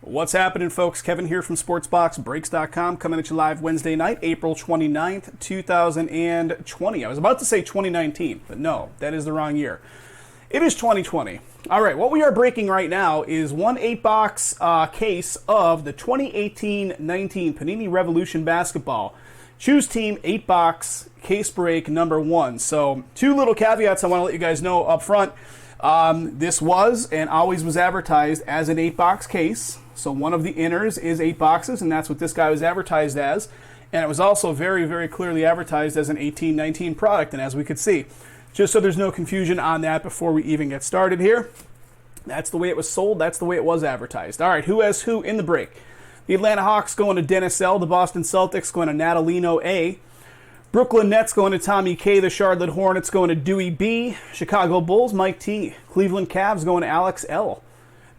What's happening, folks? Kevin here from SportsBoxBreaks.com, coming at you live Wednesday night, April 29th, 2020. I was about to say 2019, but no, that is the wrong year. It is 2020. All right, what we are breaking right now is one 8-box case of the 2018-19 Panini Revolution Basketball Choose Team 8-box case break number 1. So, two little caveats I want to let you guys know up front. This was and always was advertised as an 8-box case. So one of the inners is 8 boxes, and that's what this guy was advertised as. And it was also very, very clearly advertised as an 18-19 product. And as we could see, just so there's no confusion on that before we even get started here, that's the way it was sold. That's the way it was advertised. All right, who has who in the break? The Atlanta Hawks going to Dennis L. The Boston Celtics going to Natalino A. Brooklyn Nets going to Tommy K. The Charlotte Hornets going to Dewey B. Chicago Bulls, Mike T. Cleveland Cavs going to Alex L.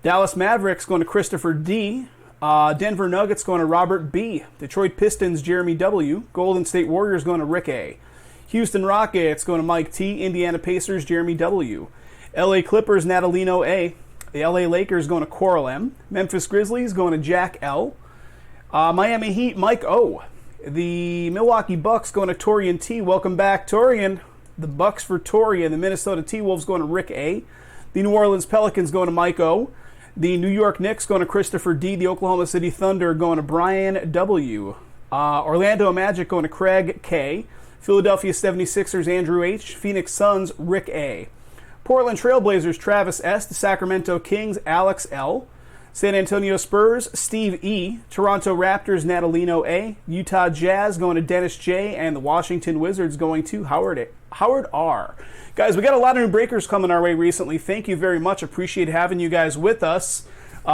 Dallas Mavericks going to Christopher D. Denver Nuggets going to Robert B. Detroit Pistons, Jeremy W. Golden State Warriors going to Rick A. Houston Rockets going to Mike T. Indiana Pacers, Jeremy W. LA Clippers, Natalino A. The LA Lakers going to Coral M. Memphis Grizzlies going to Jack L. Miami Heat, Mike O. The Milwaukee Bucks going to Torian T. Welcome back, Torian. The Bucks for Torian. The Minnesota T-Wolves going to Rick A. The New Orleans Pelicans going to Mike O. The New York Knicks going to Christopher D. The Oklahoma City Thunder going to Brian W. Orlando Magic going to Craig K. Philadelphia 76ers, Andrew H. Phoenix Suns, Rick A. Portland Trailblazers, Travis S. The Sacramento Kings, Alex L. San Antonio Spurs, Steve E. Toronto Raptors, Natalino A. Utah Jazz going to Dennis J. And the Washington Wizards going to Howard R. Guys, we got a lot of new breakers coming our way recently. Thank you very much. Appreciate having you guys with us.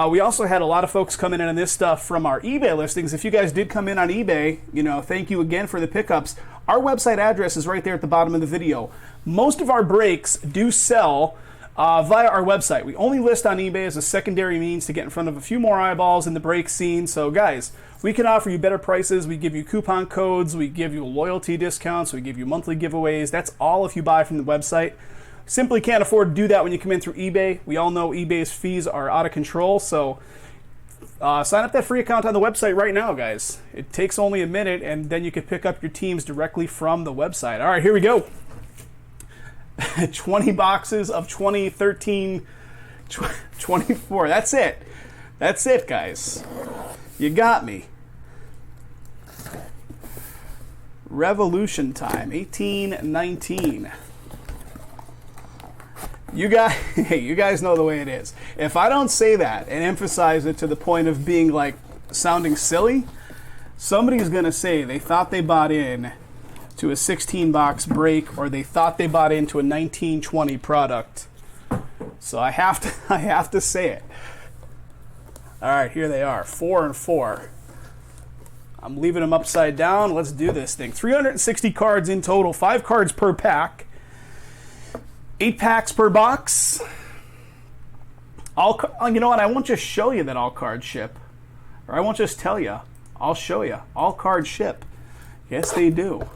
We also had a lot of folks coming in on this stuff from our eBay listings. If you guys did come in on eBay, thank you again for the pickups. Our website address is right there at the bottom of the video. Most of our breaks do sell via our website. We only list on eBay as a secondary means to get in front of a few more eyeballs in the break scene. So guys, we can offer you better prices. We give you coupon codes. We give you loyalty discounts. We give you monthly giveaways. That's all if you buy from the website. Simply can't afford to do that when you come in through eBay. We all know eBay's fees are out of control. So sign up that free account on the website right now, guys. It takes only a minute, and then you can pick up your teams directly from the website. All right, here we go. 20 boxes of 2013, 24. That's it. That's it, guys. You got me. Revolution time, 18-19. You guys know the way it is. If I don't say that and emphasize it to the point of being like sounding silly, somebody's going to say they thought they bought in to a 16-box break, or they thought they bought into a 1920 product. So I have to say it. All right, here they are, 4 and 4. I'm leaving them upside down. Let's do this thing. 360 cards in total, 5 cards per pack, 8 packs per box. You know what? I won't just show you that all cards ship, or I won't just tell you. I'll show you. All cards ship. Yes, they do.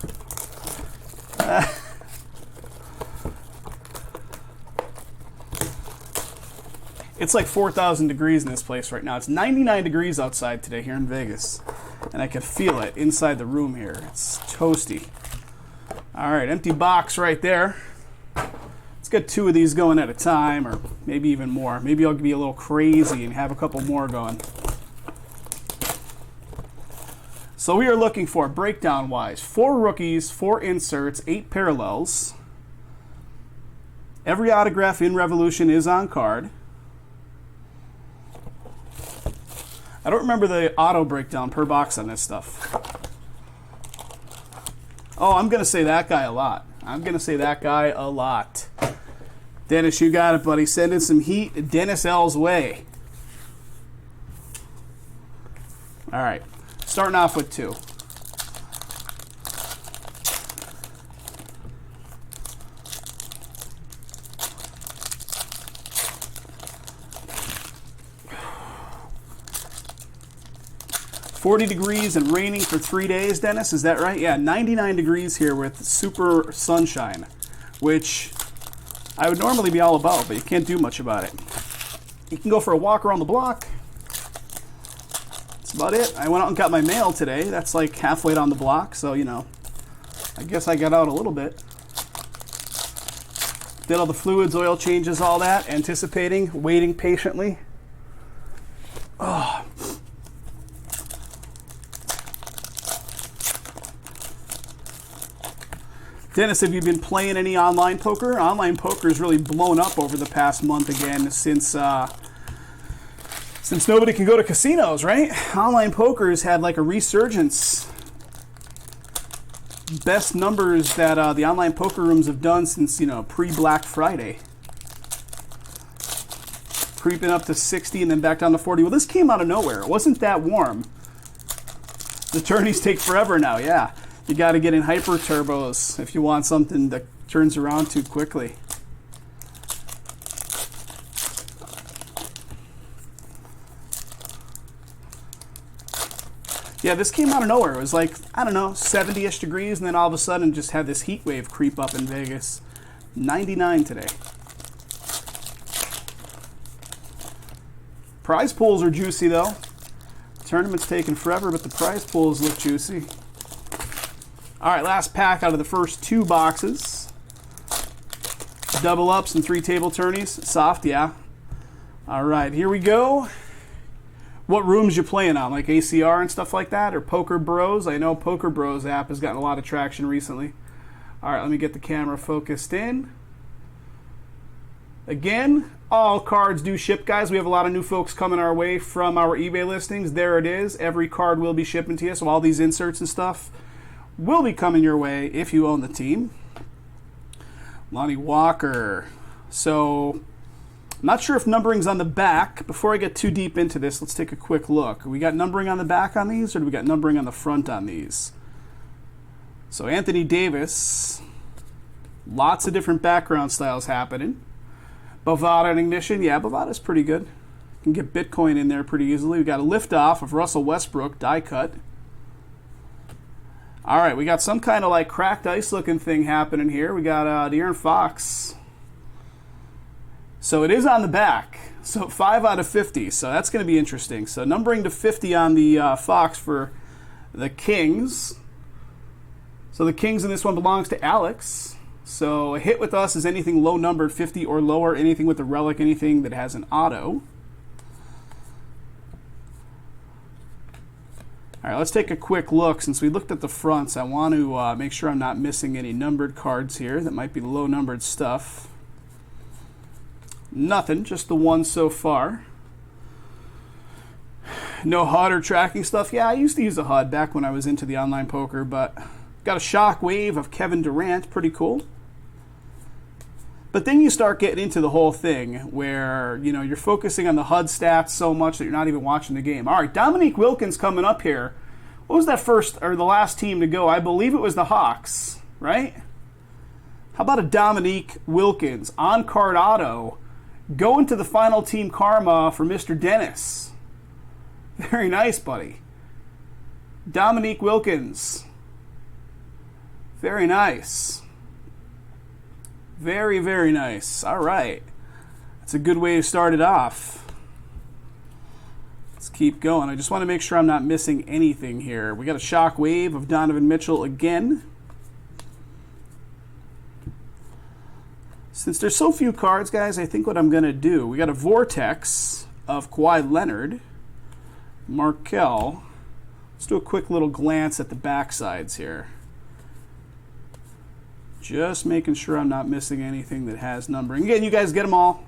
It's like 4,000 degrees in this place right now. It's 99 degrees outside today here in Vegas, and I can feel it inside the room here. It's toasty. All right, empty box right there. Let's get 2 of these going at a time, or maybe even more. Maybe I'll be a little crazy and have a couple more going. So we are looking for, breakdown-wise, 4 rookies, 4 inserts, 8 parallels. Every autograph in Revolution is on card. I don't remember the auto breakdown per box on this stuff. Oh, I'm going to say that guy a lot. Dennis, you got it, buddy. Send in some heat Dennis L's way. All right. Starting off with 2. $40 degrees and raining for 3 days, Dennis, is that right? Yeah, 99 degrees here with super sunshine, which I would normally be all about, but you can't do much about it. You can go for a walk around the block. about it. I went out and got my mail today. That's like halfway down the block, so, you know, I guess I got out a little bit. Did all the fluids, oil changes, all that, anticipating, waiting patiently. Oh. Dennis, have you been playing any online poker? Online poker has really blown up over the past month again since nobody can go to casinos, right? Online poker has had like a resurgence. Best numbers that the online poker rooms have done since, you know, pre-Black Friday. Creeping up to 60 and then back down to 40. Well, this came out of nowhere. It wasn't that warm. The tourneys take forever now, yeah. You got to get in hyper turbos if you want something that turns around too quickly. Yeah, this came out of nowhere. It was like, I don't know, 70-ish degrees, and then all of a sudden just had this heat wave creep up in Vegas. 99 today. Prize pools are juicy, though. Tournament's taking forever, but the prize pools look juicy. All right, last pack out of the first 2 boxes. Double ups and 3 table tourneys. Soft, yeah. All right, here we go. What rooms you playing on, like ACR and stuff like that, or Poker Bros? I know Poker Bros app has gotten a lot of traction recently. All right, let me get the camera focused in. Again, all cards do ship, guys. We have a lot of new folks coming our way from our eBay listings. There it is. Every card will be shipping to you, so all these inserts and stuff will be coming your way if you own the team. Lonnie Walker. So, I'm not sure if numbering's on the back. Before I get too deep into this, let's take a quick look. We got numbering on the back on these, or do we got numbering on the front on these? So Anthony Davis, lots of different background styles happening. Bovada and Ignition, yeah, Bovada's pretty good. You can get Bitcoin in there pretty easily. We got a liftoff of Russell Westbrook, die cut. All right, we got some kind of like cracked ice looking thing happening here. We got De'Aaron Fox. So it is on the back. So 5 out of 50. So that's going to be interesting. So numbering to 50 on the Fox for the Kings. So the Kings in this one belongs to Alex. So a hit with us is anything low numbered, 50 or lower, anything with a relic, anything that has an auto. All right, let's take a quick look. Since we looked at the fronts, I want to make sure I'm not missing any numbered cards here. That might be low numbered stuff. Nothing, just the one so far. No HUD or tracking stuff. Yeah, I used to use a HUD back when I was into the online poker, but got a shock wave of Kevin Durant, pretty cool. But then you start getting into the whole thing where, you know, you're focusing on the HUD stats so much that you're not even watching the game. All right, Dominique Wilkins coming up here. What was that first or the last team to go? I believe it was the Hawks, right? How about a Dominique Wilkins on-card auto going to the final team karma for Mr. Dennis? Very nice, buddy. Dominique Wilkins. Very nice. Very, very nice. All right. That's a good way to start it off. Let's keep going. I just want to make sure I'm not missing anything here. We got a shock wave of Donovan Mitchell again. Since there's so few cards, guys, I think what I'm going to do, we got a vortex of Kawhi Leonard, Markelle. Let's do a quick little glance at the backsides here. Just making sure I'm not missing anything that has numbering. Again, you guys get them all.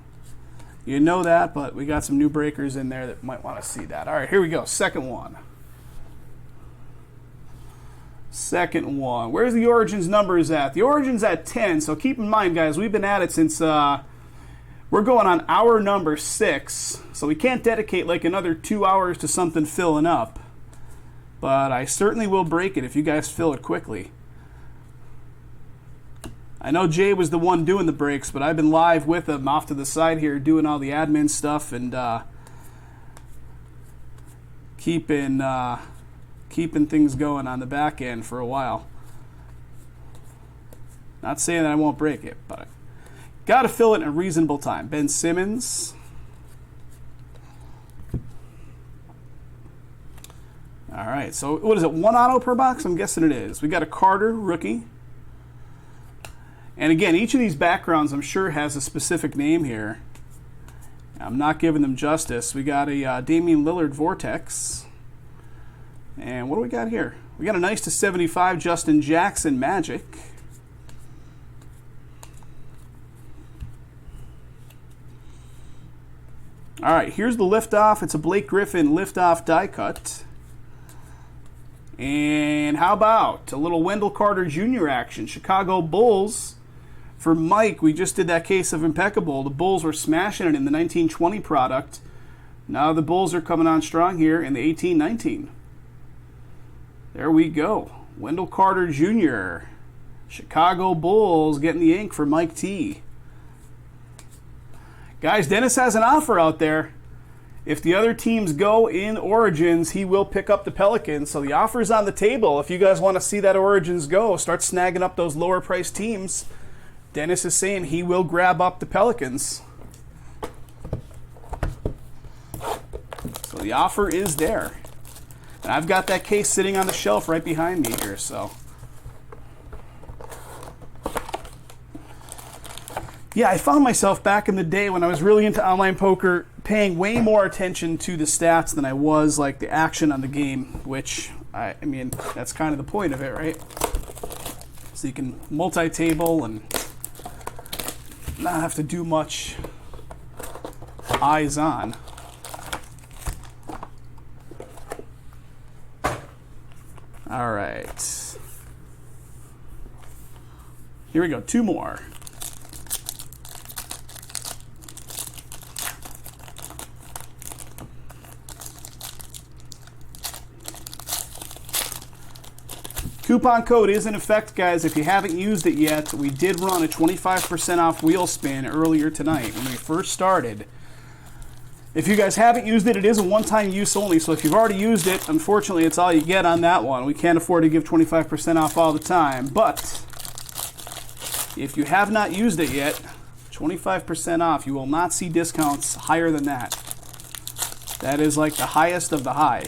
You know that, but we got some new breakers in there that might want to see that. All right, here we go. Second one. Second one. Where's the Origins numbers at? The Origins at 10. So keep in mind, guys, we've been at it since we're going on hour number 6. So we can't dedicate like another 2 hours to something filling up. But I certainly will break it if you guys fill it quickly. I know Jay was the one doing the breaks, but I've been live with him off to the side here doing all the admin stuff and keeping things going on the back end for a while. Not saying that I won't break it, but got to fill it in a reasonable time. Ben Simmons. All right, so what is it, 1 auto per box? I'm guessing it is. We got a Carter rookie. And again, each of these backgrounds I'm sure has a specific name here. I'm not giving them justice. We got a Damian Lillard Vortex. And what do we got here? We got a nice /75 Justin Jackson Magic. All right, here's the liftoff. It's a Blake Griffin liftoff die cut. And how about a little Wendell Carter Jr. action? Chicago Bulls for Mike. We just did that case of Impeccable. The Bulls were smashing it in the 1920 product. Now the Bulls are coming on strong here in the 18-19. There we go. Wendell Carter Jr. Chicago Bulls getting the ink for Mike T. Guys, Dennis has an offer out there. If the other teams go in Origins, he will pick up the Pelicans. So the offer's on the table. If you guys want to see that Origins go, start snagging up those lower priced teams. Dennis is saying he will grab up the Pelicans. So the offer is there. And I've got that case sitting on the shelf right behind me here, so. Yeah, I found myself back in the day when I was really into online poker paying way more attention to the stats than I was like the action on the game, which, I mean, that's kind of the point of it, right? So you can multi-table and not have to do much eyes on. All right. Here we go, 2 more. Coupon code is in effect, guys. If you haven't used it yet, we did run a 25% off wheel spin earlier tonight when we first started. If you guys haven't used it, it is a one-time use only. So if you've already used it, unfortunately, it's all you get on that one. We can't afford to give 25% off all the time. But if you have not used it yet, 25% off. You will not see discounts higher than that. That is like the highest of the high.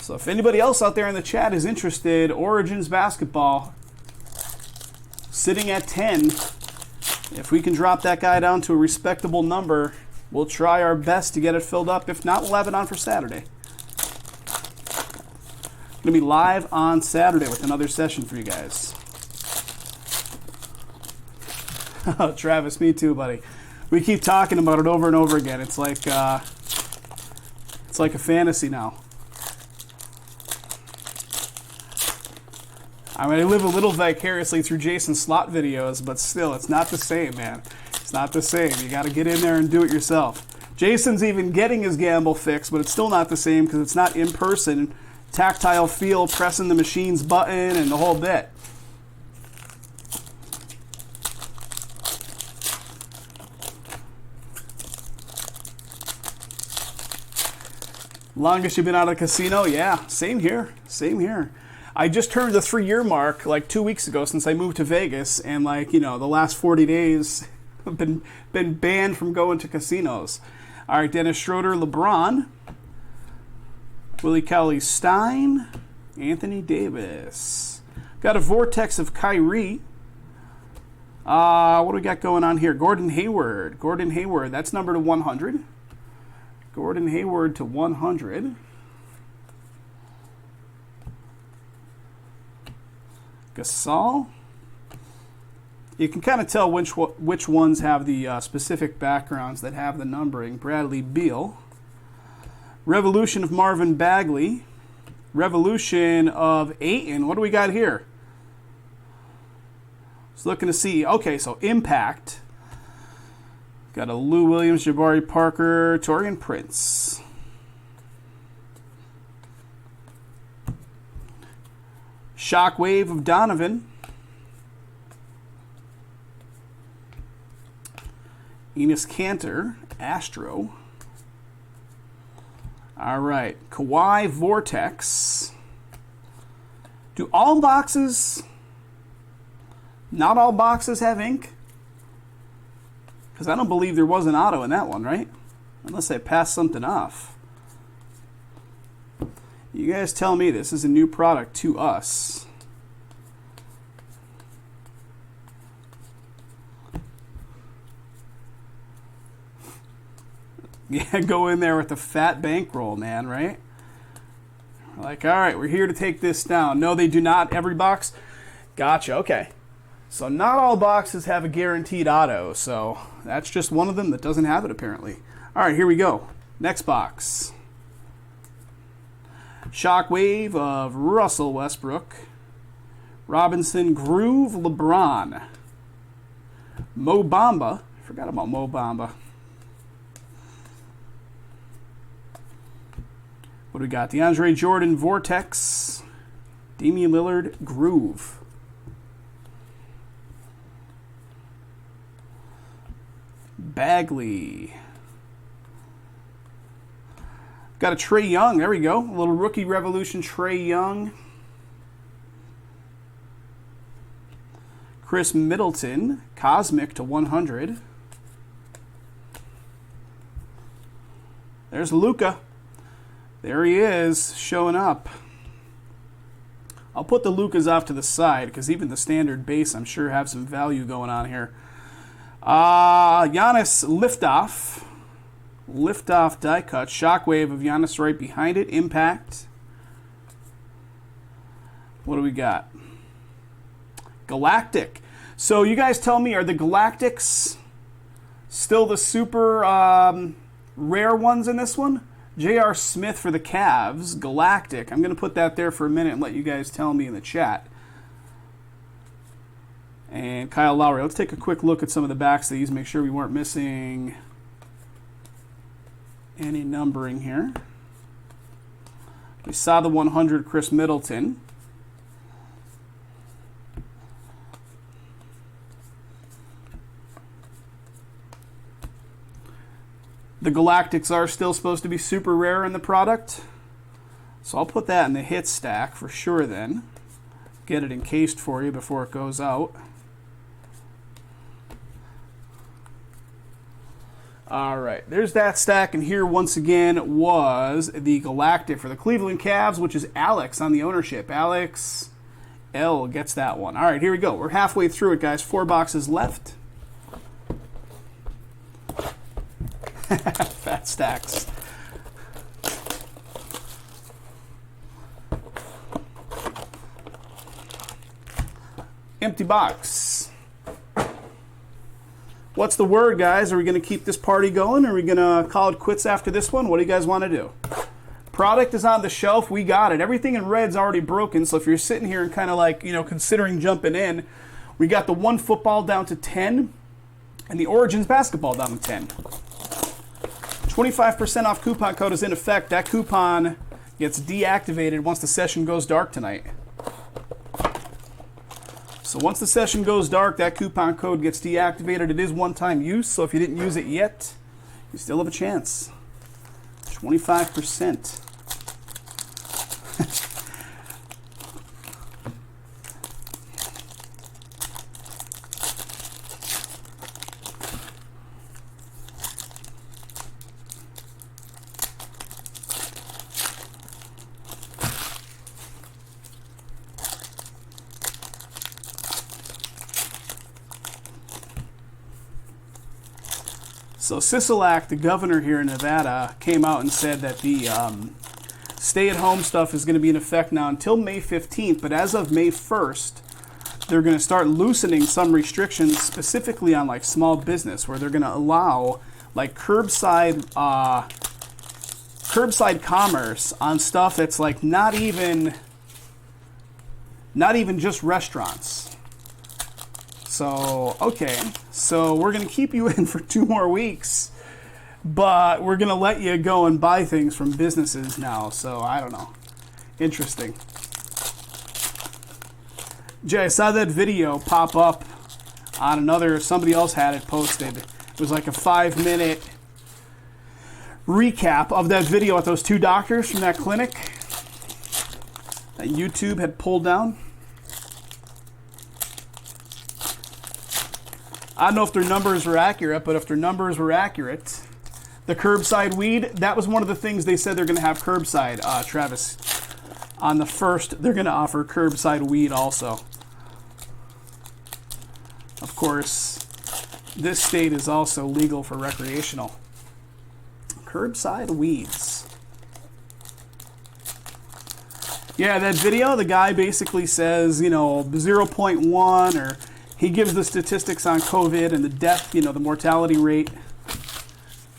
So if anybody else out there in the chat is interested, Origins basketball, sitting at 10. If we can drop that guy down to a respectable number, we'll try our best to get it filled up. If not, we'll have it on for Saturday. Going to be live on Saturday with another session for you guys. Travis, me too, buddy. We keep talking about it over and over again. It's like a fantasy now. I mean, I live a little vicariously through Jason's slot videos, but still, it's not the same, man. It's not the same. You got to get in there and do it yourself. Jason's even getting his gamble fixed, but it's still not the same because it's not in person. Tactile feel, pressing the machine's button, and the whole bit. Longest you've been out of the casino? Yeah, same here. Same here. I just turned the 3-year mark like 2 weeks ago since I moved to Vegas, and like, you know, the last 40 days I've been banned from going to casinos. All right, Dennis Schroeder, LeBron, Willie Cauley-Stein, Anthony Davis. Got a Vortex of Kyrie. What do we got going on here? Gordon Hayward. Gordon Hayward, that's number to 100. Gordon Hayward to 100. Gasol. You can kind of tell which ones have the specific backgrounds that have the numbering. Bradley Beal. Revolution of Marvin Bagley. Revolution of Ayton. What do we got here? Just looking to see. Okay, so Impact. Got a Lou Williams, Jabari Parker, Taurean Prince. Shockwave of Donovan. Enes Kanter, Astro. All right, Kawhi Vortex. Do all boxes, not all boxes have ink? Because I don't believe there was an auto in that one, right? Unless I pass something off. You guys tell me this is a new product to us. Yeah, go in there with the fat bankroll, man, right? Like, all right, we're here to take this down. No, they do not. Every box. Gotcha, okay. So not all boxes have a guaranteed auto, so that's just one of them that doesn't have it, apparently. All right, here we go. Next box. Shockwave of Russell Westbrook. Robinson Groove LeBron. Mo Bamba. I forgot about Mo Bamba. What do we got? DeAndre Jordan Vortex. Damian Lillard Groove. Bagley. Got a Trae Young. There we go. A little rookie revolution Trae Young. Chris Middleton. Cosmic to 100. There's Luka. There he is, showing up. I'll put the Lukas off to the side because even the standard base, I'm sure, have some value going on here. Giannis Liftoff. Liftoff die cut. Shockwave of Giannis right behind it. Impact. What do we got? Galactic. So you guys tell me, are the Galactics still the super rare ones in this one? J.R. Smith for the Cavs, Galactic. I'm going to put that there for a minute and let you guys tell me in the chat. And Kyle Lowry. Let's take a quick look at some of the backs of these, make sure we weren't missing any numbering here. We saw the 100 Chris Middleton. The Galactics are still supposed to be super rare in the product. So I'll put that in the hit stack for sure then. Get it encased for you before it goes out. All right, there's that stack. And here once again was the Galactic for the Cleveland Cavs, which is Alex on the ownership. Alex L gets that one. All right, here we go. We're halfway through it, guys. 4 boxes left. Fat stacks. Empty box. What's the word, guys? Are we going to keep this party going? Or are we going to call it quits after this one? What do you guys want to do? Product is on the shelf. We got it. Everything in red's already broken. So if you're sitting here and kind of like, considering jumping in, we got the one football down to 10 and the Origins basketball down to 10. 25% off coupon code is in effect. That coupon gets deactivated once the session goes dark tonight. So once the session goes dark, that coupon code gets deactivated. It is one-time use, so if you didn't use it yet, you still have a chance. 25%. So Sisolak, the governor here in Nevada, came out and said that the stay-at-home stuff is going to be in effect now until May 15th, but as of May 1st, they're going to start loosening some restrictions specifically on like small business, where they're going to allow like curbside commerce on stuff that's like not even just restaurants. So, okay, so we're going to keep you in for 2 more weeks, but we're going to let you go and buy things from businesses now. So, I don't know. Interesting. Jay, I saw that video pop up on somebody else had it posted. It was like a 5-minute recap of that video with those 2 doctors from that clinic that YouTube had pulled down. I don't know if their numbers were accurate, but if their numbers were accurate, The curbside weed, that was one of the things they said they're going to have curbside, Travis. On the 1st, they're going to offer curbside weed also. Of course, this state is also legal for recreational. Curbside weeds. Yeah, that video, the guy basically says, 0.1, or he gives the statistics on COVID and the death, the mortality rate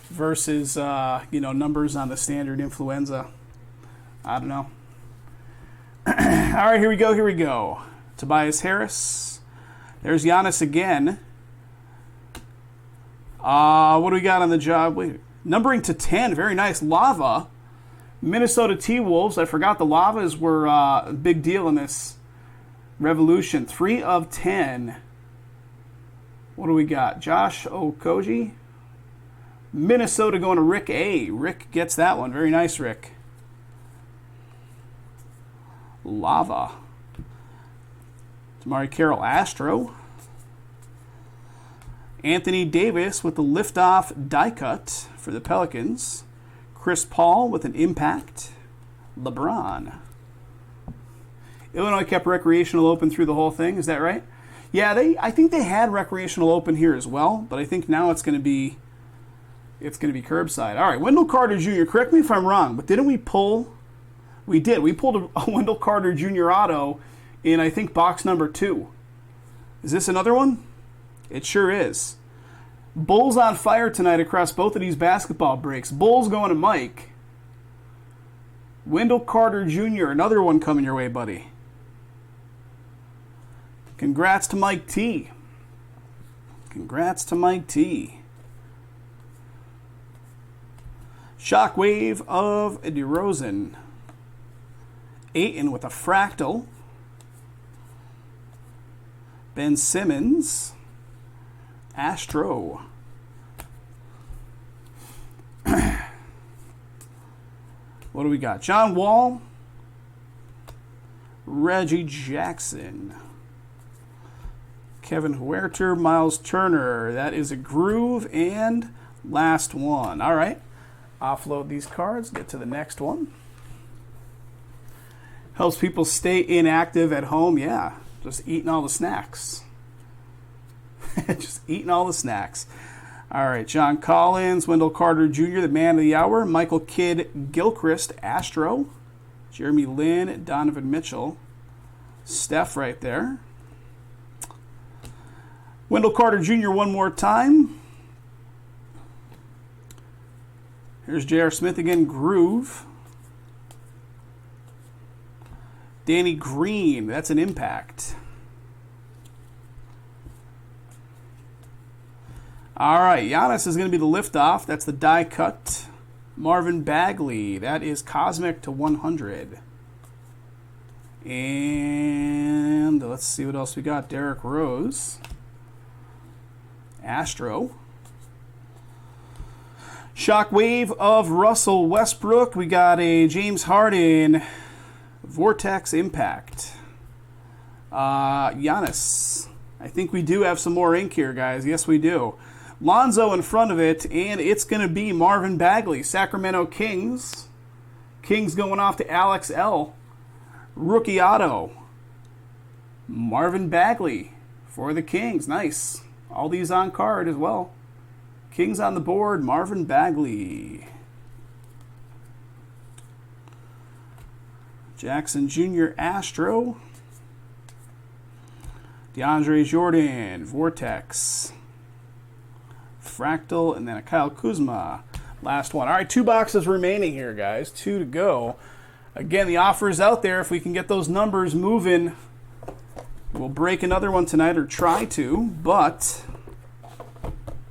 versus, numbers on the standard influenza. I don't know. All right, here we go. Tobias Harris. There's Giannis again. What do we got on the job? Wait, numbering to 10. Very nice. Lava. Minnesota T-Wolves. I forgot the Lavas were a big deal in this revolution. 3 of 10. What do we got? Josh Okoji. Minnesota going to Rick A. Rick gets that one. Very nice, Rick. Lava. Tamari Carroll Astro. Anthony Davis with the liftoff die cut for the Pelicans. Chris Paul with an impact. LeBron. Illinois kept recreational open through the whole thing. Is that right? Yeah, I think they had recreational open here as well, but I think now it's going to be curbside. All right, Wendell Carter Jr. Correct me if I'm wrong, but didn't we pull? We did. We pulled a Wendell Carter Jr. auto in, I think, box number 2. Is this another one? It sure is. Bulls on fire tonight across both of these basketball breaks. Bulls going to Mike. Wendell Carter Jr., another one coming your way, buddy. Congrats to Mike T. Congrats to Mike T. Shockwave of DeRozan. Ayton with a fractal. Ben Simmons. Astro. What do we got? John Wall. Reggie Jackson. Kevin Huerter. Miles Turner. That is a groove. And last one. All right. Offload these cards. Get to the next one. Helps people stay inactive at home. Yeah. Just eating all the snacks. Just eating all the snacks. All right, John Collins, Wendell Carter Jr., the man of the hour. Michael Kidd Gilchrist, Astro. Jeremy Lin, Donovan Mitchell. Steph right there. Wendell Carter Jr. one more time. Here's J.R. Smith again, Groove. Danny Green, that's an impact. All right, Giannis is going to be the liftoff. That's the die cut. Marvin Bagley, that is Cosmic to 100. And let's see what else we got. Derrick Rose. Astro. Shockwave of Russell Westbrook. We got a James Harden Vortex Impact. Giannis. I think we do have some more ink here, guys. Yes, we do. Lonzo in front of it, and it's going to be Marvin Bagley. Sacramento Kings. Kings going off to Alex L. Rookie auto. Marvin Bagley for the Kings. Nice. All these on card as well. Kings on the board. Marvin Bagley. Jackson Jr. Astro. DeAndre Jordan. Vortex. Fractal, and then a Kyle Kuzma. Last one. All right, 2 boxes remaining here, guys. 2 to go. Again, the offer is out there. If we can get those numbers moving, we'll break another one tonight, or try to, but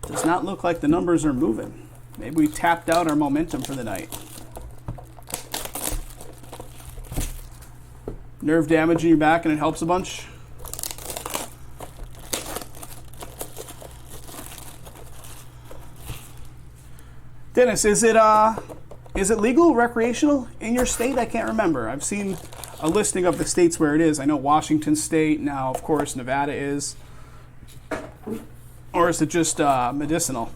it does not look like the numbers are moving. Maybe we tapped out our momentum for the night. Nerve damage in your back and it helps a bunch. Dennis, is it legal, recreational in your state? I can't remember. I've seen a listing of the states where it is. I know Washington State, now of course Nevada is. Or is it just medicinal?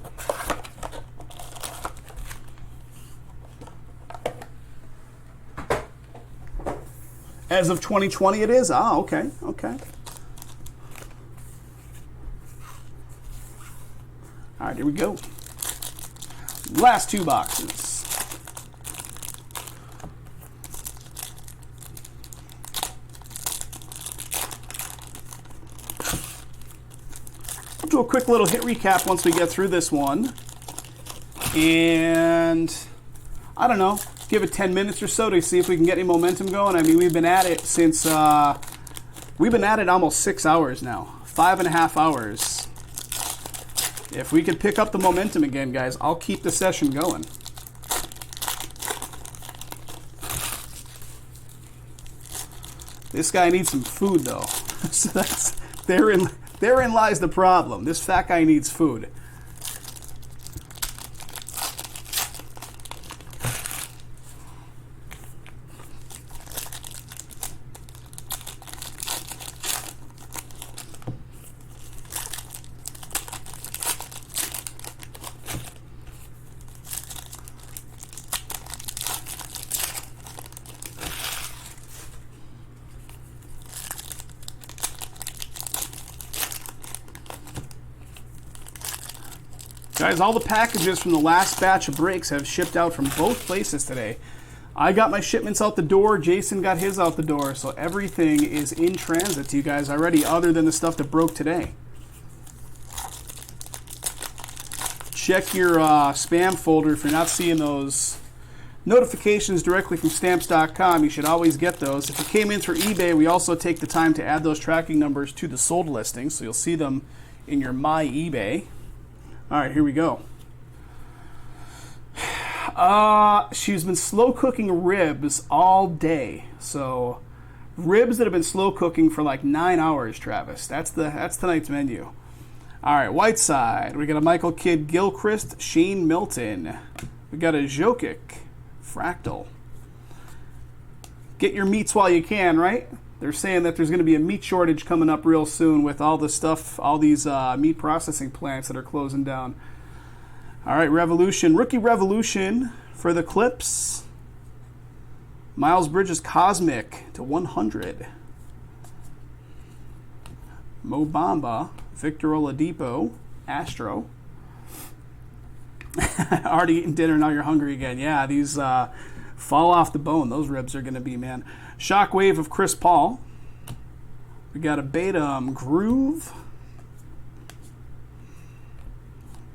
As of 2020 it is? Ah, okay, okay. All right, here we go. Last 2 boxes. We'll do a quick little hit recap once we get through this one. And I don't know, give it 10 minutes or so to see if we can get any momentum going. I mean, we've been at it since, we've been at it almost 6 hours now. 5.5 hours. If we can pick up the momentum again, guys, I'll keep the session going. This guy needs some food, though. So therein lies the problem. This fat guy needs food. Guys, all the packages from the last batch of breaks have shipped out from both places today. I got my shipments out the door, Jason got his out the door, so everything is in transit to you guys already other than the stuff that broke today. Check your spam folder if you're not seeing those notifications directly from stamps.com. You should always get those. If it came in through eBay, we also take the time to add those tracking numbers to the sold listing, so you'll see them in your My eBay. All right, here we go. She's been slow cooking ribs all day. So ribs that have been slow cooking for like 9 hours, Travis. That's tonight's menu. All right, Whiteside. We got a Michael Kidd Gilchrist, Shane Milton. We got a Jokic Fractal. Get your meats while you can, right? They're saying that there's going to be a meat shortage coming up real soon with all this stuff, all these meat processing plants that are closing down. All right, Revolution. Rookie Revolution for the Clips. Miles Bridges Cosmic to 100. Mo Bamba. Victor Oladipo. Astro. Already eating dinner, now you're hungry again. Yeah, these fall off the bone. Those ribs are going to be, man. Shockwave of Chris Paul. We got a Beta Groove.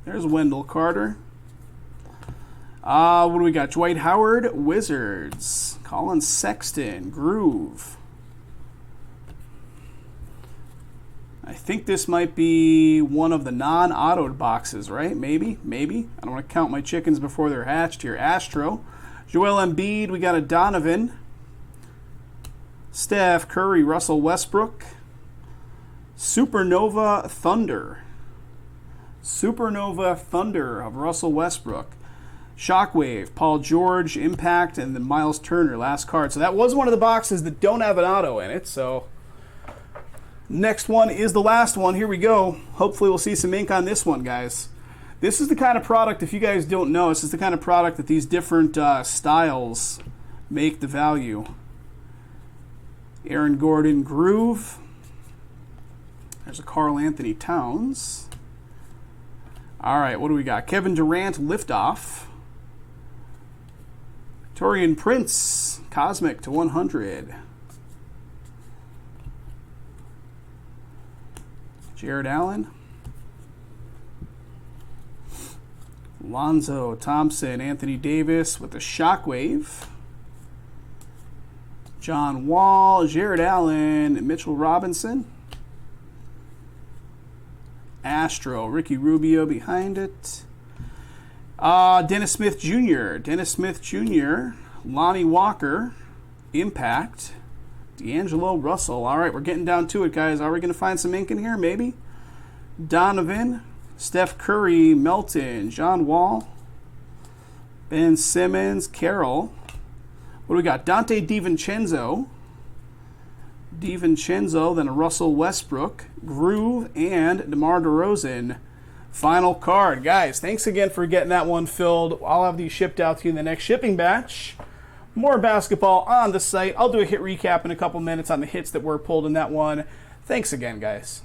There's Wendell Carter. What do we got? Dwight Howard, Wizards. Colin Sexton, Groove. I think this might be one of the non-autoed boxes, right? Maybe. I don't want to count my chickens before they're hatched here. Astro. Joel Embiid, we got a Donovan. Steph Curry, Russell Westbrook. Supernova Thunder. Supernova Thunder of Russell Westbrook. Shockwave, Paul George, Impact, and then Miles Turner, last card. So that was one of the boxes that don't have an auto in it. So next one is the last one. Here we go. Hopefully we'll see some ink on this one, guys. This is the kind of product, if you guys don't know, this is the kind of product that these different styles make the value. Aaron Gordon, Groove. There's a Karl Anthony Towns. All right, what do we got? Kevin Durant, Liftoff. Torian Prince, Cosmic to 100. Jared Allen. Lonzo Thompson, Anthony Davis with a Shockwave. John Wall, Jared Allen, Mitchell Robinson. Astro, Ricky Rubio behind it. Dennis Smith Jr., Lonnie Walker, Impact, D'Angelo Russell. All right, we're getting down to it, guys. Are we going to find some ink in here? Maybe. Donovan, Steph Curry, Melton, John Wall, Ben Simmons, Carroll. What do we got? Dante DiVincenzo, then a Russell Westbrook, Groove, and DeMar DeRozan. Final card. Guys, thanks again for getting that one filled. I'll have these shipped out to you in the next shipping batch. More basketball on the site. I'll do a hit recap in a couple minutes on the hits that were pulled in that one. Thanks again, guys.